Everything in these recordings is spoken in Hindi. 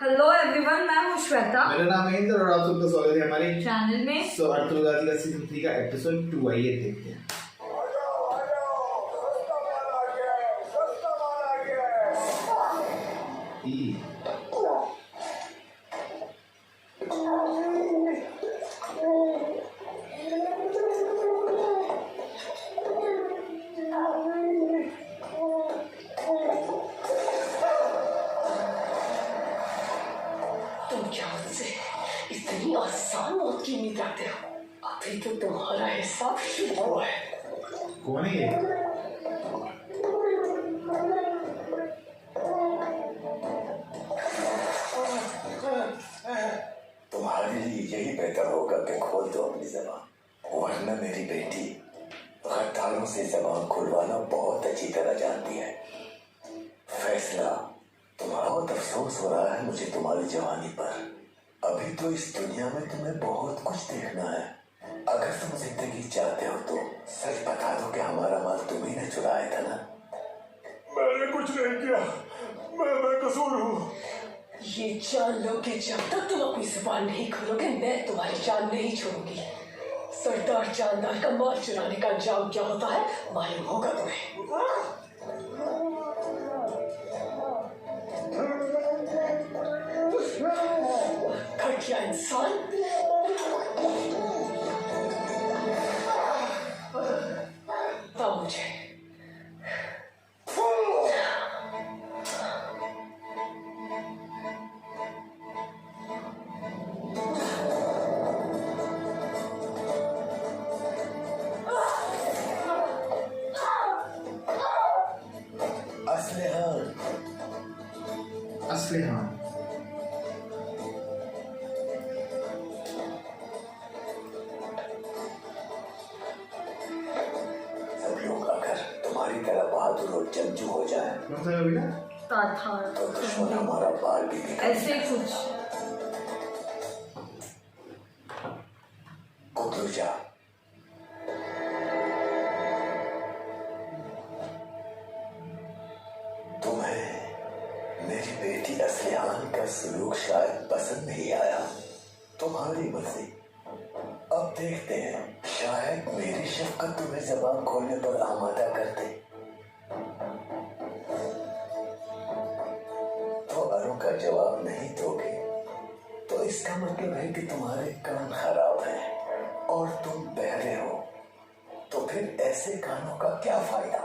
हेलो एवरीवन, मैं हूँ श्वेता। मेरा नाम है इंद्र और आप सबका स्वागत है हमारे चैनल में। सो अर्तुल गाजी का सीजन 3 का एपिसोड 2 आइए देखते हैं। इतनी आसान मौत की उम्मीद रखते हो? अभी तो तुम्हारा हिसाब शुरू हुआ है। कौन है ये? तुम्हारे लिए यही बेहतर होगा कि खोल दो अपनी जबान, वरना मेरी बेटी गद्दारों से जबान खुलवाना बहुत अच्छी तरह जानती है। फैसला तुम्हारा। बहुत अफसोस हो रहा है मुझे तुम्हारी जवानी पर। अभी तो इस दुनिया में तुम्हें बहुत कुछ देखना है। अगर तुम जिंदगी चाहते हो तो सच बता दो कि हमारा माल तुम्ही ने चुराया था ना? मैंने कुछ नहीं किया, मैं कसूर हूँ। ये जान लो कि जब तक तुम अपनी जुबान नहीं खोलोगे मैं तुम्हारी जान नहीं छोड़ूंगी। सरदार जानदार का माल चुराने का अंजाम क्या होता है मालूम होगा तुम्हें। घटिया इंसान। बताओ मुझे, असली हाँ। सब लोग अगर तुम्हारी तरह बहादुर और जंगजू हो जाए कौन सा बेटा? तो दुश्मन हमारा बाल भी ऐसे कुछ कुतलूजा। तुम्हें मेरी बेटी असलियान का सलूक शायद पसंद नहीं आया। तुम्हारी मर्जी। अब देखते हैं, शायद मेरी शफकत तुम्हें जबान खोलने पर आमादा कर दे। तो अरु का जवाब नहीं दोगे तो इसका मतलब है कि तुम्हारे कान खराब हैं और तुम बहरे हो। तो फिर ऐसे कानों का क्या फायदा?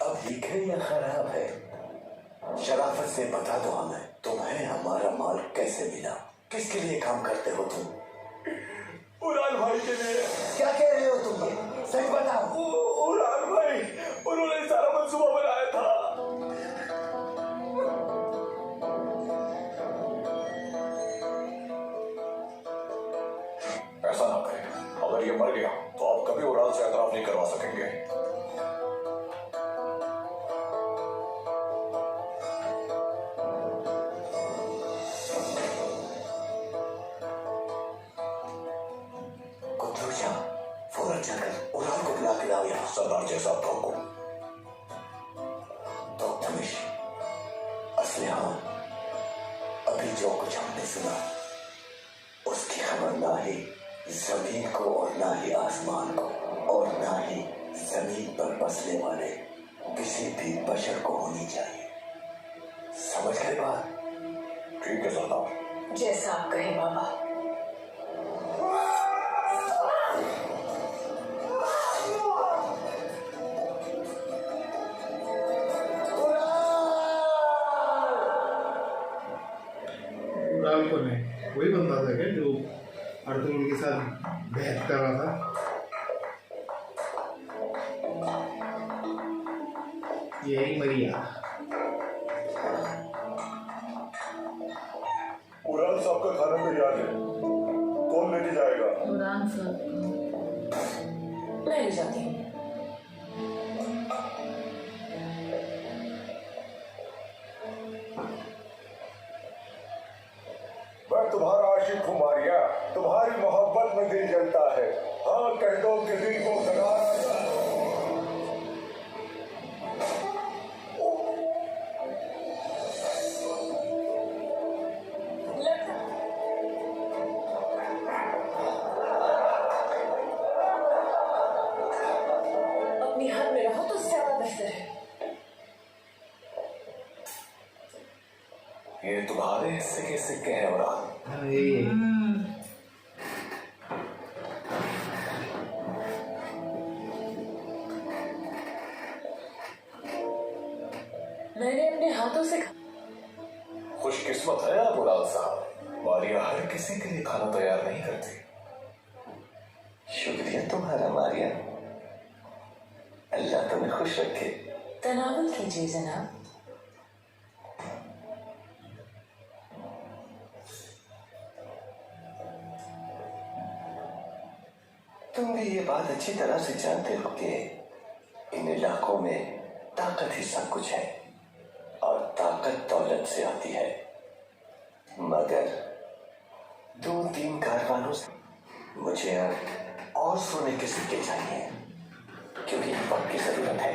अब ठीक है या खराब है? शराफत से बता दो हमें, तुम्हें हमारा माल कैसे मिला? किसके लिए काम करते हो तुम? उड़ान भाई के लिए। क्या कह रहे हो तुम? ये सच बताओ। उड़ान भाई, उन्होंने सारा मंसूबा बनाया था। ऐसा ना करें, अगर ये मर गया तो आप कभी उड़ान से एतराफ नहीं करवा सकेंगे। कुतलूजा, फौरन जाकर उड़ान को बुला के लाओ यहाँ। सरदार जैसा आपका हुक्म। तो तमिश, असलियान, अभी जो कुछ हमने सुना उसकी खबर ना ही जमीन को और ना ही आसमान को और ना ही जमीन पर बसने वाले किसी भी बशर को होनी चाहिए। समझ गए बात? ठीक है सरदार। जैसा आप कहें बाबा। उड़ान कौन है? वही बंदा था क्या जो अर्तुल के साथ बहस कर रहा था? यही मरिया। उड़ान साहब का खाना तैयार है, कौन लेके जाएगा? उड़ान सर। मैं ले जाती हूँ। मैं तुम्हारा आशिक हूँ मारिया, तुम्हारी मोहब्बत में दिल जलता है। हाँ हाँ कह दो कि दिल को करार आ जाए। अपनी हाथ में रहो तो ज्यादा बेहतर है। ये तुम्हारे हिस्से के सिक्के हैं उड़ान। हाँ यही है। मैंने अपने हाथों से खुशकिस्मत है आप उड़ान साहब, मारिया हर किसी के लिए खाना तैयार नहीं करती। शुक्रिया तुम्हारा मारिया, अल्लाह तुम्हें खुश रखे। तनावुल कीजिए जनाब। तुम भी ये बात अच्छी तरह से जानते हो कि इन इलाकों में ताकत ही सब कुछ है और ताकत दौलत से आती है, मगर 2-3 कारवानों से मुझे अब और सोने के सिक्के चाहिए क्योंकि वक्त की जरूरत है।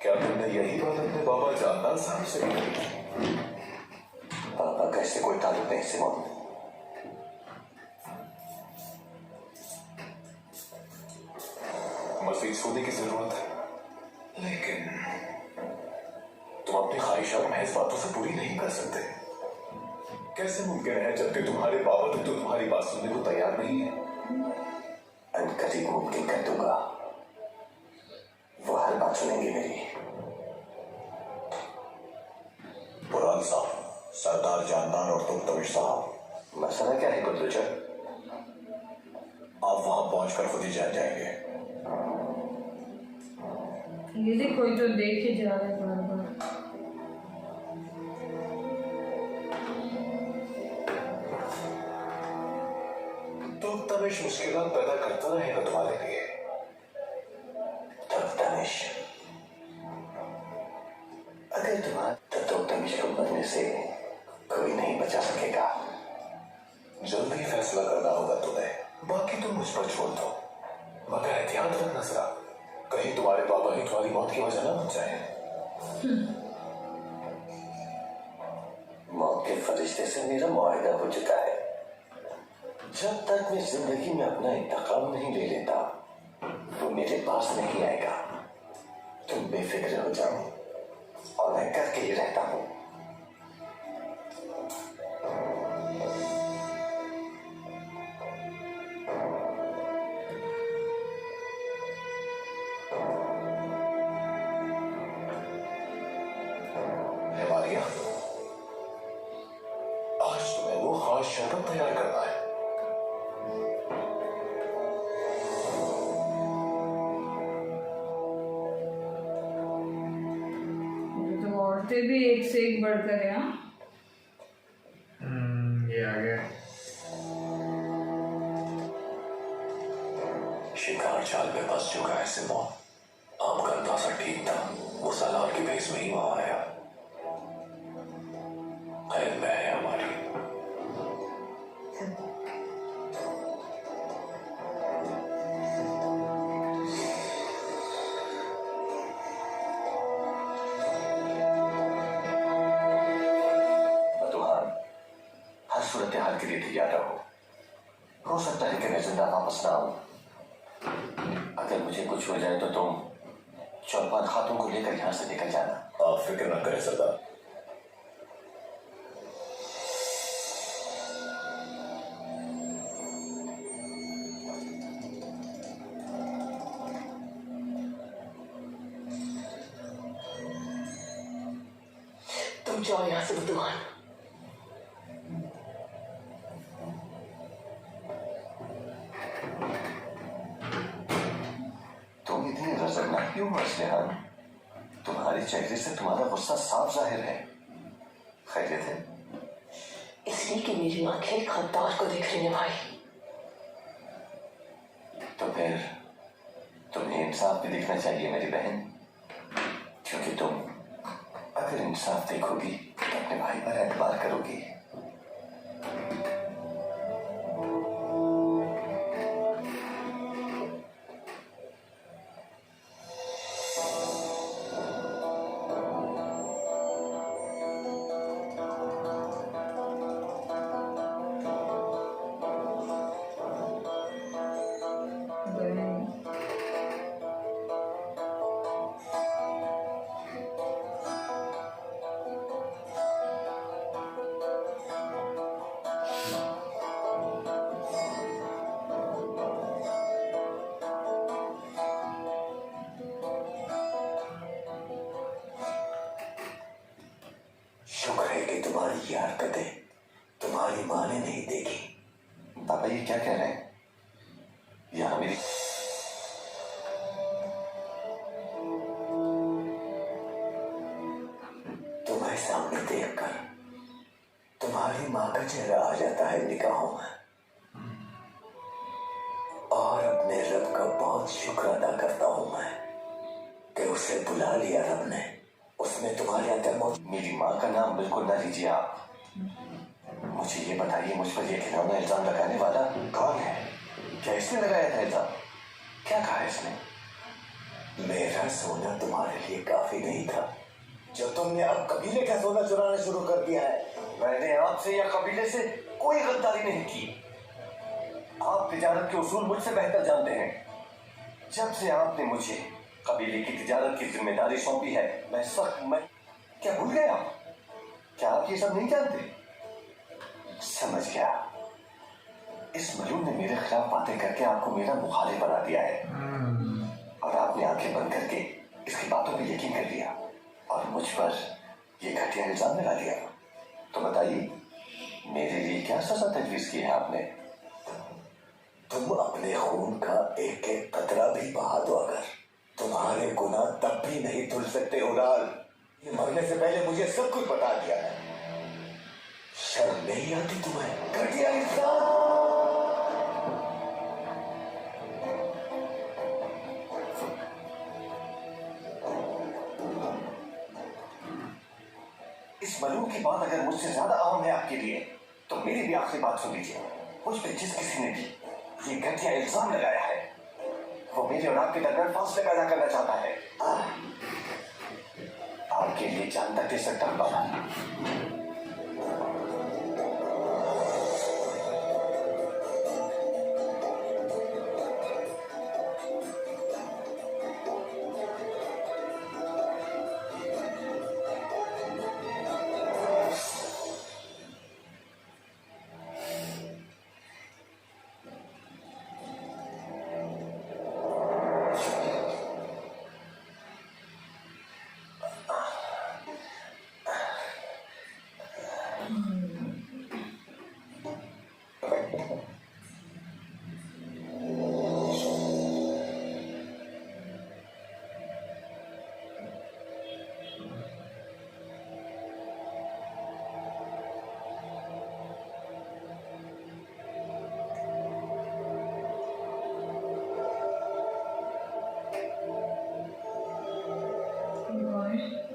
क्या तुमने यही बात अपने बाबा जानदार साहब से की? पापा का इससे कोई ताल्लुक नहीं सिमोन। मजीद सोने की जरूरत है, लेकिन तुम अपनी ख्वाहिशात महज बातों से पूरी नहीं कर सकते। कैसे मुमकिन है जबकि तुम्हारे बाबा तो तुम्हारी बात सुनने को तैयार नहीं है? अनकरीब मुमकिन कर दूंगा, वो हर बात सुनेंगे मेरी। बुरान साहब, सरदार जानदार और तुम तविश साहब, मसला क्या है गुल्लूचर? आप वहां पहुंचकर खुद ही जान जाएंगे। ये देख कोई तो देख ही जा रहा है बार बार। तो तविश मुश्किलात पैदा करता रहेगा तुम्हारे लिए। तमिश, अगर तुम्हारा तो तमिश को मरने से कोई नहीं बचा सकेगा। जल्दी फैसला करना होगा तुम्हें, बाकी तुम मुझ पर छोड़ दो, मगर एहतियात रखना जरा, कहीं तुम्हारे बाबा ही तुम्हारी मौत की वजह ना बन जाए। मौत के फरिश्ते से मेरा मुआहदा हो चुका है। जब तक मैं जिंदगी में अपना इंतकाम नहीं ले लेता वो मेरे पास नहीं आएगा। तुम बेफिक्र हो जाओ और मैं करके ही रहता हूँ। मारिया, आज तुम्हें वो खास शरबत तैयार करना है। ये तो औरतें भी एक से एक बढ़कर है। हाँ ये आ गया। शिकार जाल में फंस चुका है सिमोन। आपका अंदाजा ठीक था, वो सालार के भेस में ही वहां आया। खैर में है हमारी। बदुहान, हर सूरत हाल के लिए तैयार रहो। हो सकता है कि मैं जिंदा वापस ना आऊं। अगर मुझे कुछ हो जाए तो तुम चौपाल खातों को लेकर यहाँ से निकल जाना। आप फिक्र न करें सरदार। तुम जाओ यहाँ से बुद्धुमान। तुम इतनी रजकनाक क्यों मसलेहान? तुम्हारे चेहरे से तुम्हारा गुस्सा साफ जाहिर है। खैरियत है? इसलिए कि मेरी आंखें खद्दार को देख रही हैं भाई। तो फिर तुम्हें इंसाफ भी देखना चाहिए मेरी बहन, क्योंकि तुम अगर इंसाफ देखोगी तो अपने भाई पर एतबार करोगी। पापा ये क्या कह रहे हैं? यहाँ मेरी तुम्हें सामने देखकर तुम्हारी माँ का चेहरा आ जाता है निगाहों में, और अपने रब का बहुत शुक्र अदा करता हूं मैं कि उसे बुला लिया रब ने। उसने तुम्हारे अंदर मेरी माँ का नाम बिल्कुल ना लीजिए आप। मुझे ये बताइए, मुझ पर ये खिलौना इल्जाम लगाने वाला कौन है? क्या इसने लगाया था इल्जाम? क्या कहा इसने? मेरा सोना तुम्हारे लिए काफी नहीं था जो तुमने अब कबीले का सोना चुराना शुरू कर दिया है। मैंने आपसे या कबीले से कोई गद्दारी नहीं की। आप तिजारत के उसूल मुझसे बेहतर जानते हैं। जब से आपने मुझे कबीले की तिजारत की जिम्मेदारी सौंपी है, मैं क्या भूल गए आप? क्या आप ये सब नहीं जानते? समझ गया। इस मलून ने मेरे खिलाफ बातें करके आपको मेरा मुखालिफ बना दिया है, और आपने आंखें बंद करके इसकी बातों पर यकीन कर लिया और मुझ पर ये घटिया इल्जाम लगा दिया। तो बताइए, मेरे लिए क्या सजा तजवीज की है आपने? तुम अपने खून का एक एक कतरा भी बहा दो अगर, तुम्हारे गुनाह तब भी नहीं धुल सकते उड़ाल। ये मरने से पहले मुझे सब कुछ बता दिया है। शर्म नहीं आती तुम्हें? घटिया इंसान! इस मलून की बात अगर मुझसे ज्यादा अहम है आपके लिए, तो मेरी भी आखिरी बात सुन लीजिए। मुझ पर जिस किसी ने भी ये घटिया इल्जाम लगाया है, वो मेरे और आपके दरमियान फासले पैदा करना चाहता है। आपके लिए जान तक दे सकता हूं बाबा।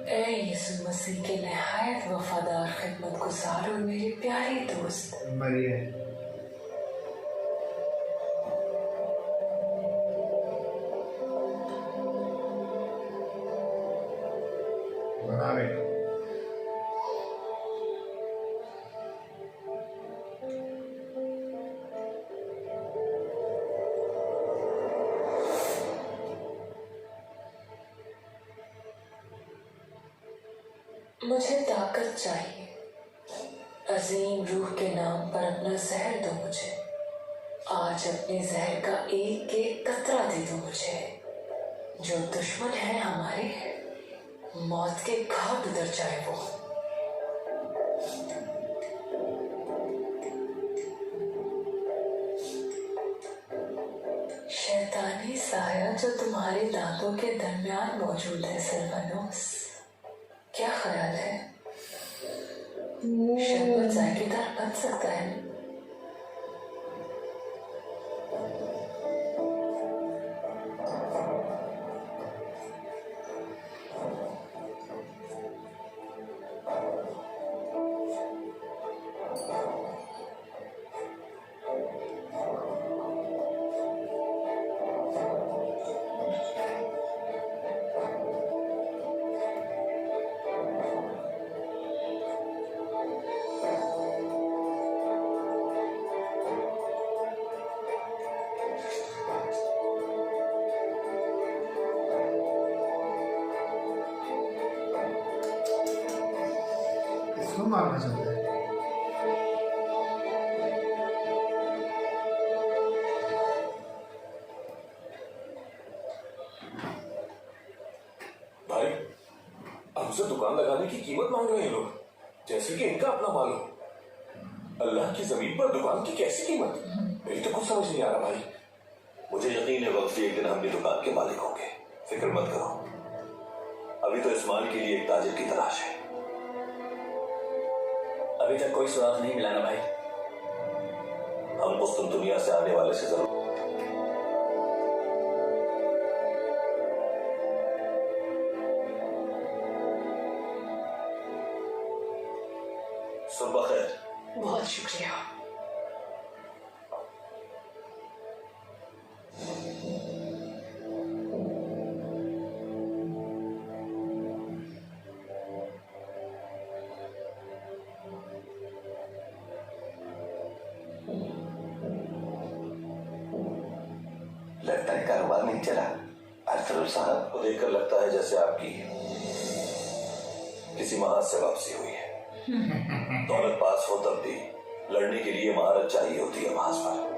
ए यीशु मसीह के नहायत वफादार खिदमत गुजार और मेरे प्यारे दोस्त, मरिए बना रहे। मुझे ताकत चाहिए। अजीम रूह के नाम पर अपना जहर दो मुझे। आज अपने जहर का एक एक कतरा दे दो मुझे। जो दुश्मन है हमारे, मौत के घाट उतर जाए वो। शैतानी साया जो तुम्हारे दांतों के दरमियान मौजूद है सिल्वानोस, क्या ख्याल है? शरबत जायकेदार बन सकता है। इसको मारना चाहता है। भाई, हमसे दुकान लगाने की कीमत मांग रहे हैं लोग, जैसे कि इनका अपना माल हो। अल्लाह की जमीन पर दुकान की कैसी कीमत? मेरी तो कुछ समझ नहीं आ रहा भाई। मुझे यकीन है वक्त एक दिन हम भी दुकान के मालिक होंगे, फिक्र मत करो। अभी तो इस माल के लिए एक ताजिर की तलाश है। अभी तक कोई सुराग नहीं मिला ना भाई। हम उस दुनिया से आने वाले से जरूर। सुबह खैर। बहुत शुक्रिया। लगता है कारोबार नहीं चला। अरसरुल साहब को देखकर लगता है जैसे आपकी किसी महाज से वापसी हुई है। दौलत पास हो तब भी लड़ने के लिए महारत चाहिए होती है महाज पर।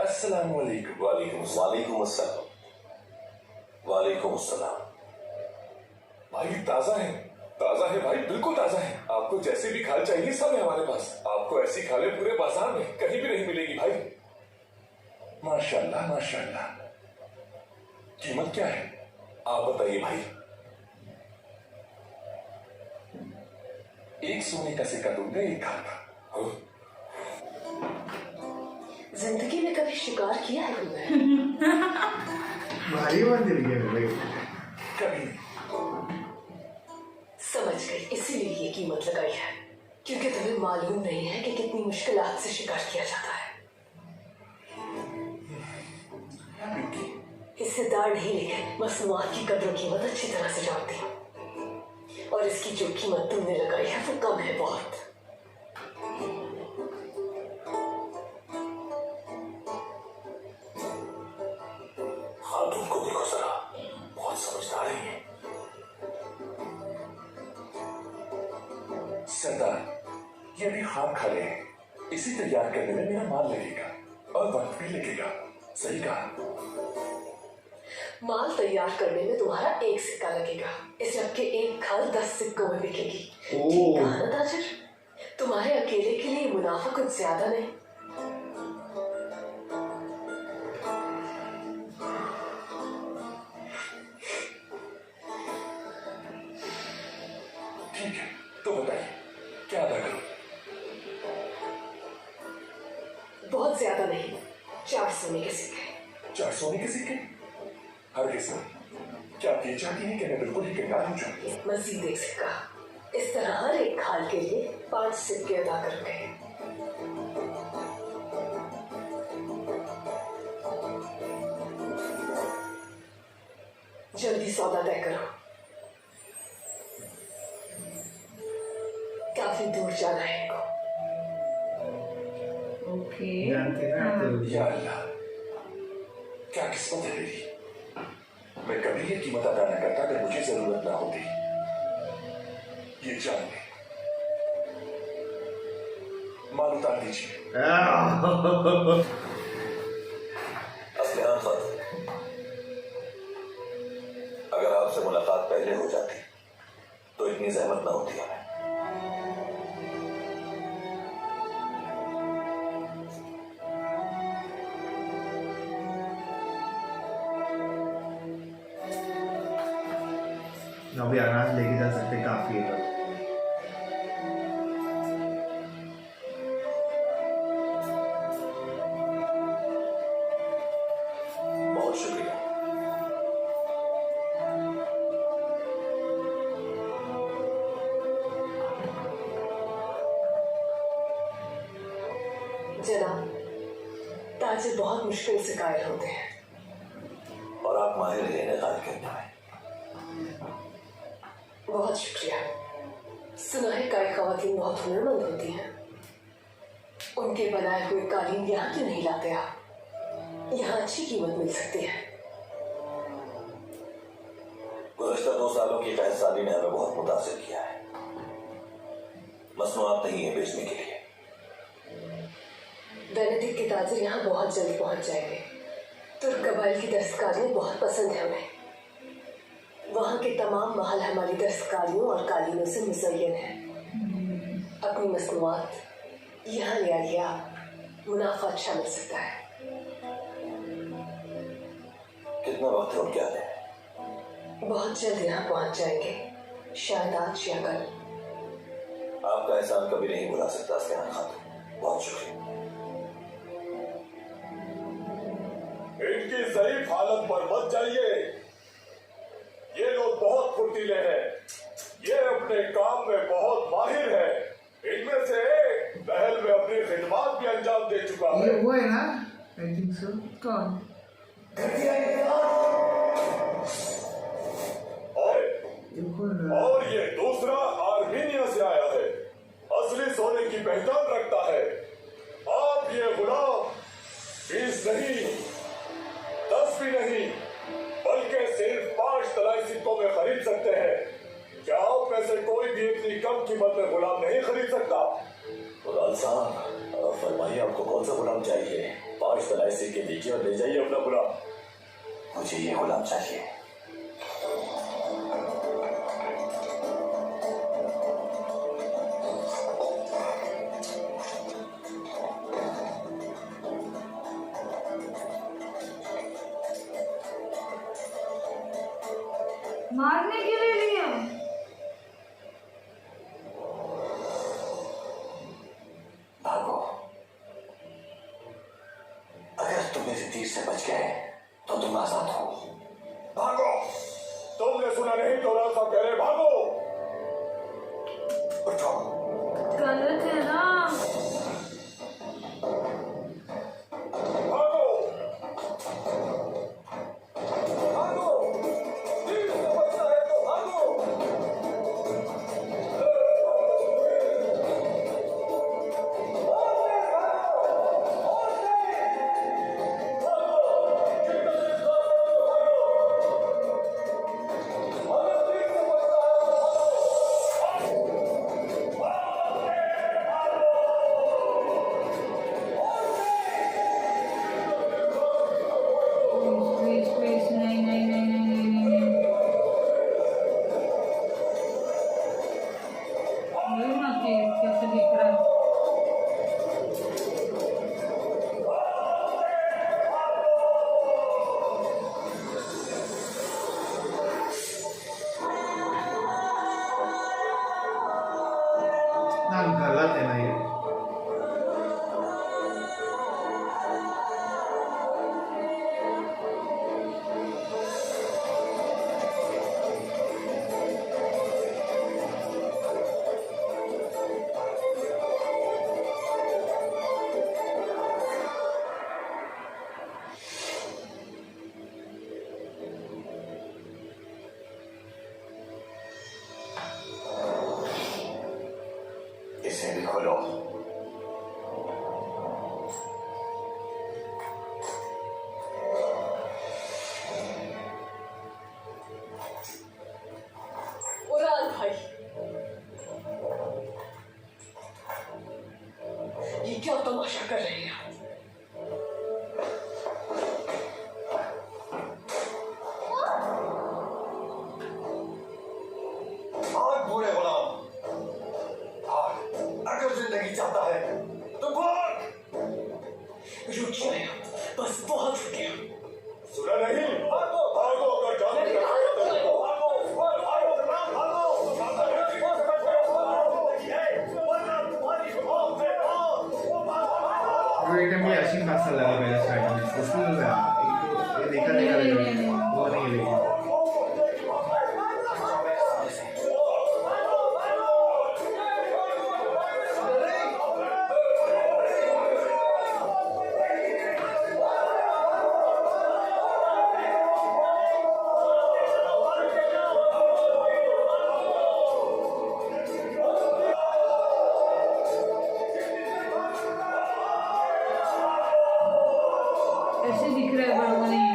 अस्सलाम वालेकुम। वालेकुम वालेकुम अस्सलाम। वालेकुम अस्सलाम। भाई ताजा है भाई, बिल्कुल ताजा है। आपको जैसे भी खाल चाहिए सब है हमारे पास। आपको ऐसी खालें पूरे बाजार में कहीं भी नहीं मिलेगी भाई। माशाल्लाह माशाल्लाह। कीमत क्या है आप बताइए भाई। एक सोने का सिक्का दूंगा एक खाल का। जिंदगी में कभी शिकार किया है तुमने? भारी बात दिल गया भाई। कभी नहीं। समझ गई, इसीलिए ये कीमत लगाई है क्योंकि तुम्हें मालूम नहीं है कि कितनी मुश्किलात से शिकार किया जाता है। हिस्सेदार नहीं लेकिन मसनूआत की कदर कीमत अच्छी तरह से जानती हूँ और इसकी जो कीमत तुमने लगाई है वो कम है बहुत। खातून को देखो जरा, बहुत समझदार है। सरदार ये भी खाम खाले हैं। इसी तैयार करने में मेरा माल लगेगा और वक्त भी लगेगा। सही कहा। माल तैयार करने में तुम्हारा एक सिक्का लगेगा, इस जबकि एक खाल 10 सिक्कों में बिकेगी। ठीक कहा ना ताजिर? तुम्हारे अकेले के लिए मुनाफा कुछ ज्यादा नहीं। ठीक है तो बताइए क्या अदा करूं? बहुत ज्यादा नहीं, 4 सोने के सिक्के। 4 सोने के सिक्के? हर किस्म। क्या आप ये चाहती हैं कि मैं बिल्कुल ही कंगाल हो जाऊं? मजीद एक सिक्का। इस तरह हर एक खाल के लिए 5 सिक्के अदा करोगे। जल्दी सौदा तय करो, काफी दूर जाना है इनको। ओके। जानते ना आप तो। या अल्लाह क्या किस्मत है मेरी। मैं कभी ये कीमत अदा न करता अगर मुझे जरूरत ना होती। ये जान ले। माल उतार दीजिए। असलिहान खातून, अगर आपसे मुलाकात पहले हो जाती तो इतनी जहमत ना होती हमें। अभी अनाज लेके जा सकते, काफी है। बहुत शुक्रिया। जनाब, ताजिर बहुत मुश्किल से कायल होते हैं। और आप माहिर हैं इन्हें गायब करने में। बहुत शुक्रिया। सुना है काय खवातीन बहुत हुनरमंद होती हैं। उनके बनाए हुए कालीन यहाँ क्यों नहीं लाते आप? यहाँ अच्छी कीमत मिल सकती है। गुज़श्ता 2 सालों की कहसानी ने हमें बहुत मुतासिर किया है। मसनूआत नहीं है बेचने के लिए। वेनेडिक के ताजिर यहाँ बहुत जल्द पहुँच जाएंगे। तुर्क कबाइल की दस्तकारियाँ बहुत पसंद है उन्हें। वहाँ के तमाम महल हमारी दस्तकारियों और कालीनों से मुज़य्यन है। अपनी मसनूआत यहाँ ले आइए आप, मुनाफा अच्छा मिल सकता है। कितना वक्त रुक गया है? बहुत जल्द यहाँ पहुँच जाएंगे, शायद आज या कल। आपका एहसान कभी नहीं भुला सकता अस्तियान खातून, बहुत शुक्रिया। इनकी ज़ईफ हालत पर मत जाइए। ये लोग बहुत फुर्तीले हैं, ये अपने काम में बहुत माहिर है। इनमें से एक महल में अपनी खिदमत भी अंजाम दे चुका है। ये वो है ना, आई थिंक सो। कौन? और ये दूसरा आर्मीनिया से आया है, असली सोने की पहचान रखता है। आप ये गुलाम 20 नहीं, 10 भी नहीं, बल्कि सिर्फ 5 तलाई सिक्कों में खरीद सकते हैं। क्या आप में से कोई भी इतनी कम कीमत में गुलाम नहीं खरीद सकता? गुलाम साहब, फरमाइए आपको कौन सा गुलाम चाहिए? 5 तलाई सिक्के लीजिए और ले जाइए अपना गुलाम। मुझे ये गुलाम चाहिए। मारने के लिए लिया? भागो। अगर तुम मेरे तीर से बच गए तो तुम आजाद हो। भागो! तुमने सुना नहीं तो रास्ता कह रहे भागो। उठो। गलत है ना? भागो! भागो! तीर से बचना है तो भागो! प्लीज प्लीज, नहीं नहीं नहीं नहीं नहीं नहीं। ये ना कि कैसे दिख रहा है। ना गलत है ना ये। इसे भी खोलो। उड़ान भाई, ये क्या तमाशा कर रहे हैं आप? भाग बूढ़े गुलाम, भाग। अगर जिंदगी चाहता है तो भाग। रुक जाए आप, बस बहुत हो गया। सुना नहीं? भागो! भागो अगर जाने नहीं, का भागो, भागो। वो एकदम ये असीम खासा लगा पहले स्टार्टिंग में। उसमें ये देखा देखा लगा। वो नहीं लेकिन ऐसे दिख रहा है बड़ा वो नहीं है।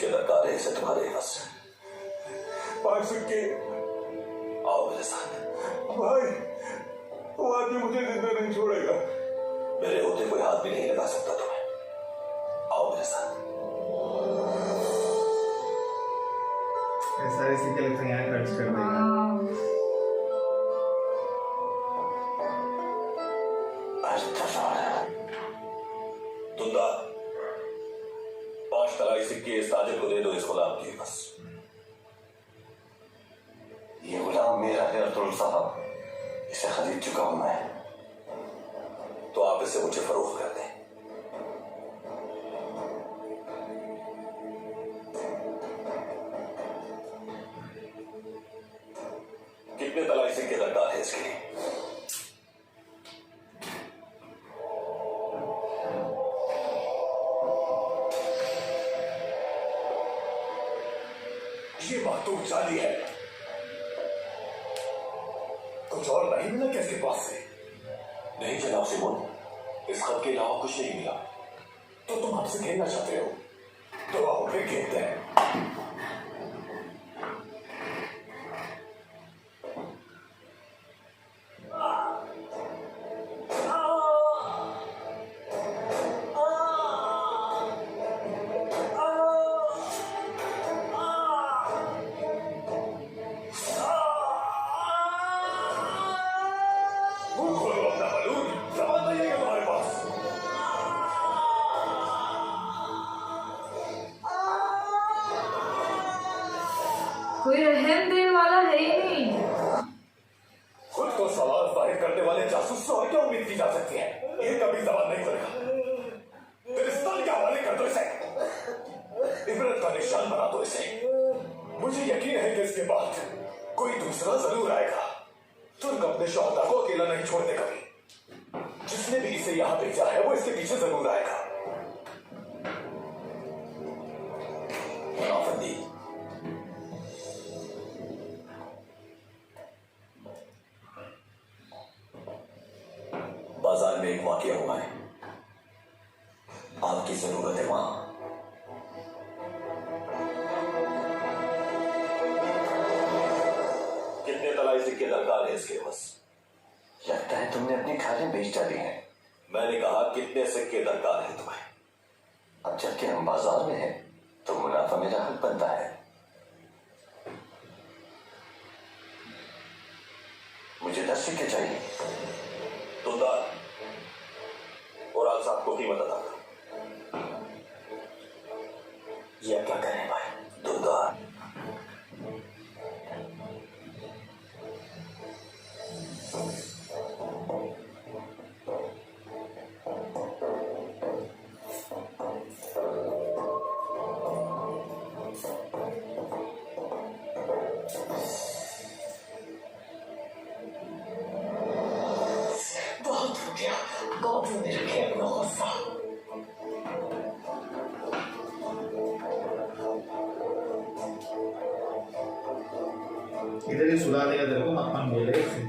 सिक्के दरकार है इसे तुम्हारे पास। 5 सिक्के। आओ मेरे साथ। भाई, वो आदमी मुझे जिंदा नहीं छोड़ेगा। मेरे होते कोई हाथ भी नहीं लगा सकता तुम्हें। आओ मेरे साथ। ये सारे सिक्के लगते हैं यहाँ खर्च कर देगा। हाँ तुंदा 5 तलाई सिक्के इस ताजिर को दे दो, इस गुलाम के बस। ये गुलाम मेरा है अर्तुल साहब, इसे खरीद चुका हूं मैं। तो आप इसे मुझे फरोख्त कर दें। कितने तलाई सिक्के दरकार है इसके लिए? ये बात तो जाली है। कुछ और नहीं मिला क्या इसके पास से? नहीं जनाब सिमोन, इस खत के अलावा कुछ नहीं मिला। तो तुम हमसे खेलना चाहते हो, तो आओ फिर खेलते हैं। खोलो अपना बलून, सामान नहीं है तुम्हारे पास। कोई रहम देने वाला है ही नहीं। खुद को सवाल जाहिर करने वाले जासूस से और क्या उम्मीद की जा सकती है? ये कभी जबान नहीं खुलेगा। फिलिस्तीन के हवाले कर दो इसे, इबरत का निशान बना दो इसे। मुझे यकीन है कि इसके बाद कोई दूसरा जरूर आएगा। तुर्क अपने शोहदा को अकेला नहीं छोड़ते कभी। जिसने भी इसे यहाँ भेजा है वो इसके पीछे जरूर आएगा। मुनाफंदी, बाजार में एक वाकया हुआ है, आपकी जरूरत है वहां। कितने तलाई सिक्के दरकार है इसके बस? लगता है तुमने अपनी खालें बेच डाली हैं। मैंने कहा कितने सिक्के दरकार है तुम्हें? अब जबकि हम बाजार में हैं तो मुनाफा मेरा हक बनता है। मुझे 10 सिक्के चाहिए। तुंदार और आज साहब को कीमत अदा कर। ये क्या करें भाई? तुंदार, बहुत हो गया, काबू में रखे अपना गुस्सा। इधर ही सुला देगा तेरे को, मक्खन बोलेगा इससे।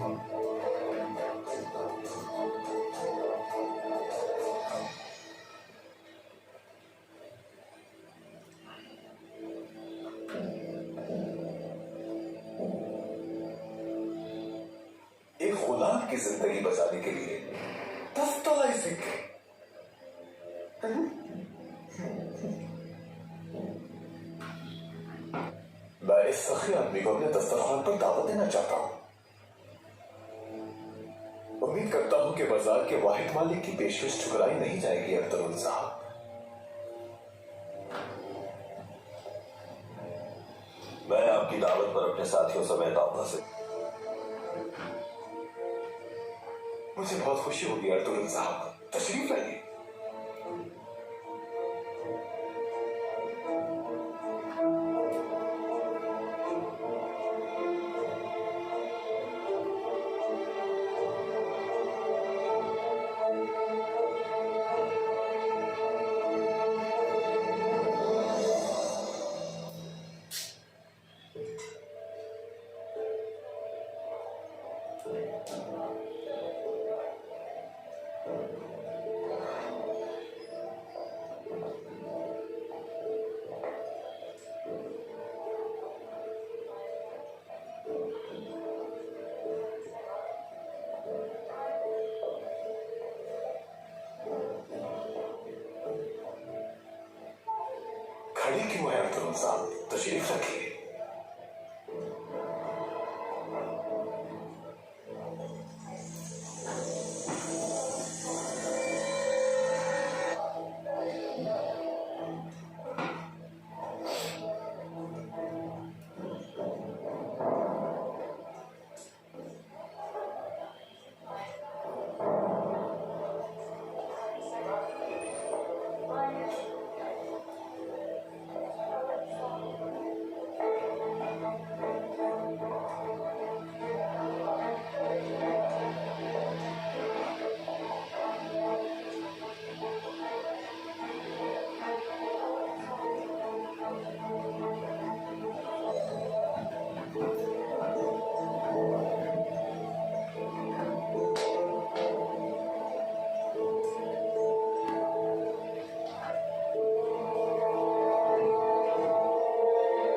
एक गुलाम की जिंदगी बचाने के लिए 10 तलाई सिक्के। मैं इस सखी आदमी को अपने दस्तरखान पर दावत देना चाहता हूं। उम्मीद करता हूं कि बाजार के वाहिद मालिक की पेशकश ठुकराई नहीं जाएगी अख्तरुल साहब। मैं आपकी दावत पर अपने साथियों समेत आऊंगा से। मुझे बहुत खुशी होगी अख्तरुल साहब, तशरीफ लाइए। तशरीफ रखिए।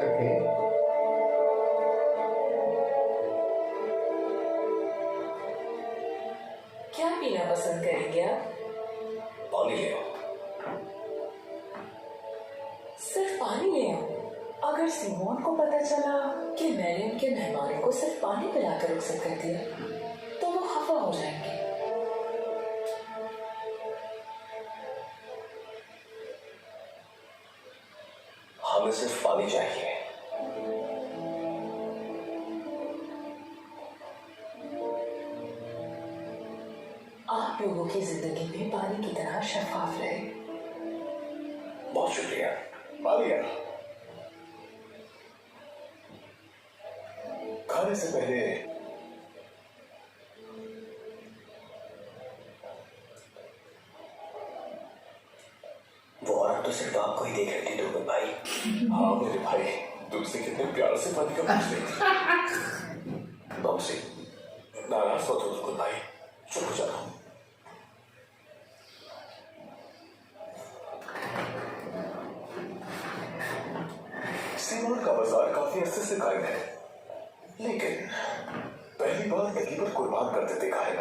ओके, क्या पीना पसंद करेंगे आप? पानी ले आओ। सिर्फ पानी ले आओ? अगर सिमोन को पता चला कि मैंने उनके मेहमानों को सिर्फ पानी पिलाकर रुखसत कर दिया तो वो खफा हो जाएंगे। हमें सिर्फ पानी चाहिए। आप लोगों की जिंदगी में पानी की तरह शफाफ रहे। बहुत शुक्रिया। पानी है। खाने से पहले वो औरत तो सिर्फ आपको ही देख रही थी दुर्गुन भाई। हाँ मेरे भाई, तुमसे कितने प्यार से पानी का पूछ रही थी। नमस्ते। नाराज मत हो दुर्गुन भाई, चुप हो जाओ। सिमोन का बाजार काफी अरसे से कायम है, लेकिन पहली बार कहीं पर कुर्बान करते देखा है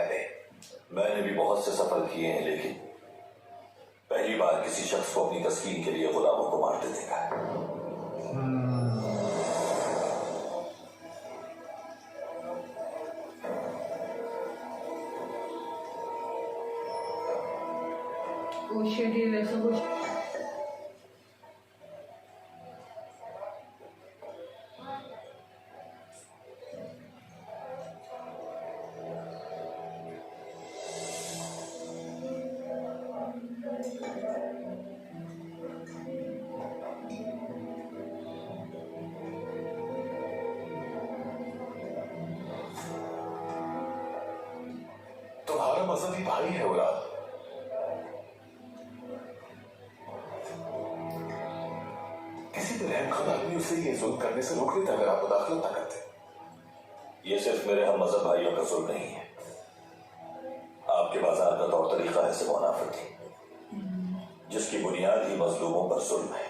मैंने भी बहुत से सफर किए हैं, लेकिन पहली बार किसी शख्स को अपनी तस्कीन के लिए गुलामों को मारते देखा है। ओ शिट, ये वैसा कुछ तुम्हारा मजहबी भाई है उराद। किसी भी रहमखान आदमी उसे ये जुल्म करने से रोक लेता अगर आप मुदाखलत न करते। ये सिर्फ मेरे हम मजहब भाइयों का जुल्म नहीं है, आपके बाजार का तौर तरीका है सिमोन आफरीदी, जिसकी बुनियाद ही मजलूमों पर जुल्म है।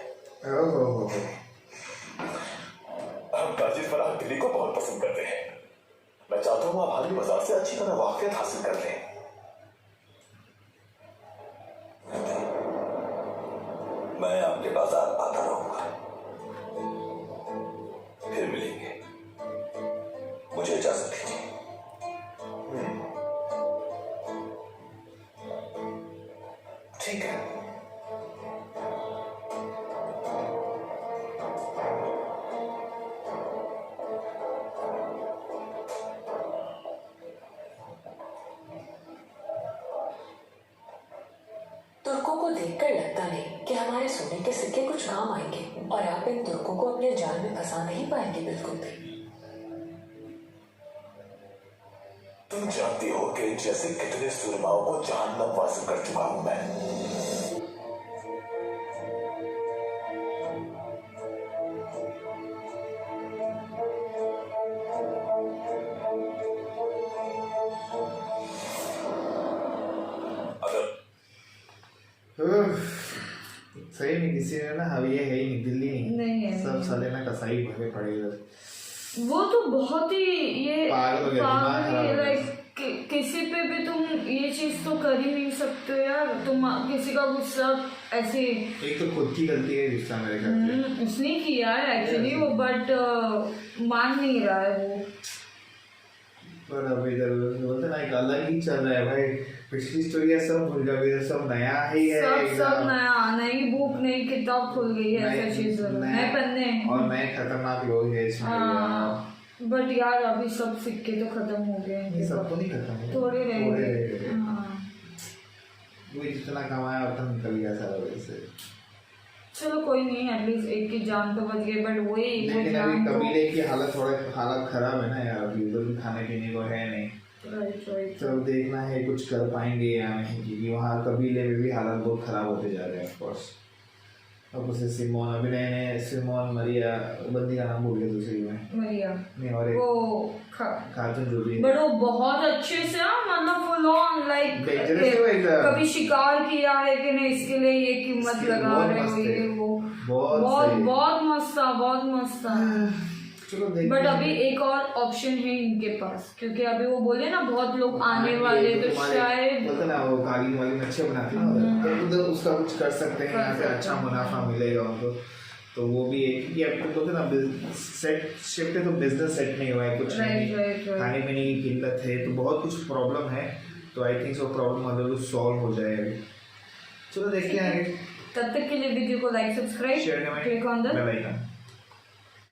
हम ताजिर फराह दिल्ली को बहुत पसंद करते हैं। मैं चाहता हूं आप हाली बाजार से अच्छी तरह वाकियत हासिल कर लें। मैं आपके बाजार आता रहूंगा, फिर मिलेंगे। मुझे इजाजत दीजिए। ठीक है। तुर्कों को देखकर लगता नहीं कि हमारे सोने के सिक्के कुछ काम आएंगे, और आप इन तुर्कों को अपने जाल में फंसा नहीं पाएंगे बिल्कुल भी। तुम जानती हो कि इन जैसे कितने सुरमाओं को जहन्नम वासिल कर चुका हूं मैं। सही में किसी ने ना, अब ये है ही नहीं, दिल्ली नहीं है, सब नहीं। साले ना कसाई भरे पड़े हुए। वो तो बहुत ही ये पागल हो गया, दिमाग खराब हो गया। लाइक किसी पे भी तुम ये चीज तो कर ही नहीं सकते यार। तुम किसी का गुस्सा ऐसे एक तो खुद की गलती है गुस्सा मेरे ख्याल से। उसने किया है एक्चुअली वो, बट मान नहीं रहा है वो। पर अब इधर बोलते ना एक अलग ही चल रहा है भाई। पिछली स्टोरी सब भूल जाओ, इधर सब नया ही है सब एकदम। नया, नई बुक नई किताब खुल गई है, ऐसा चीज नए पन्ने और नए खतरनाक लोग हैं इसमें। बट यार अभी सब सिक्के तो खत्म हो गए ये हैं, सबको नहीं खत्म हुआ। थोड़े रह थोड़े गए। रह गए। हाँ। वो जितना कमाया उतना निकल गया सारा वैसे। चलो कोई नहीं, एटलीस्ट एक की जान तो बच गई, बट वही वो लेकिन अभी जान तो कबीले की हालत खराब है ना यार। अभी उधर भी खाने पीने को है नहीं। राइट। तो देखना है कुछ कर पाएंगे या नहीं, क्योंकि वहाँ कबीले में भी हालत बहुत खराब होते जा रहे हैं ऑफकोर्स। अब उसे सिमोन, अभी नए सिमोन मरिया बंदी का नाम भूल गया दूसरी में, मरिया नहीं और एक वो खातून जो भी है। बट वो बहुत अच्छे से मतलब फुल ऑन लाइक Dangerous है वो एकदम। कभी शिकार किया है कि नहीं, इसके लिए ये कीमत इसके लिए लगा बहुत रहे हो, मस्त है। ये वो बहुत सही। बहुत मस्त था, बहुत मस्त था। चलो देखते बट हैं। अभी एक और ऑप्शन है इनके पास, क्योंकि अभी वो बोले ना बहुत लोग आने वाले, तो तुम्हारे- शायद बोलते ना वो कालीन वाली अच्छे बनाते हैं ना, तो उधर उसका कुछ कर सकते हैं, यहाँ से अच्छा मुनाफा मिलेगा उनको। तो वो भी एक ही अब बोलते ना सेट शिफ्ट है, तो बिजनेस सेट नहीं हुआ है कुछ नहीं। राइट। खाने पीने की किल्लत है, तो बहुत कुछ प्रॉब्लम है। तो आई थिंक सो प्रॉब्लम मतलब सॉल्व हो जाएगा। चलो देखते हैं आगे। तब तक के लिए वीडियो को like, subscribe, share comment click on the bell icon.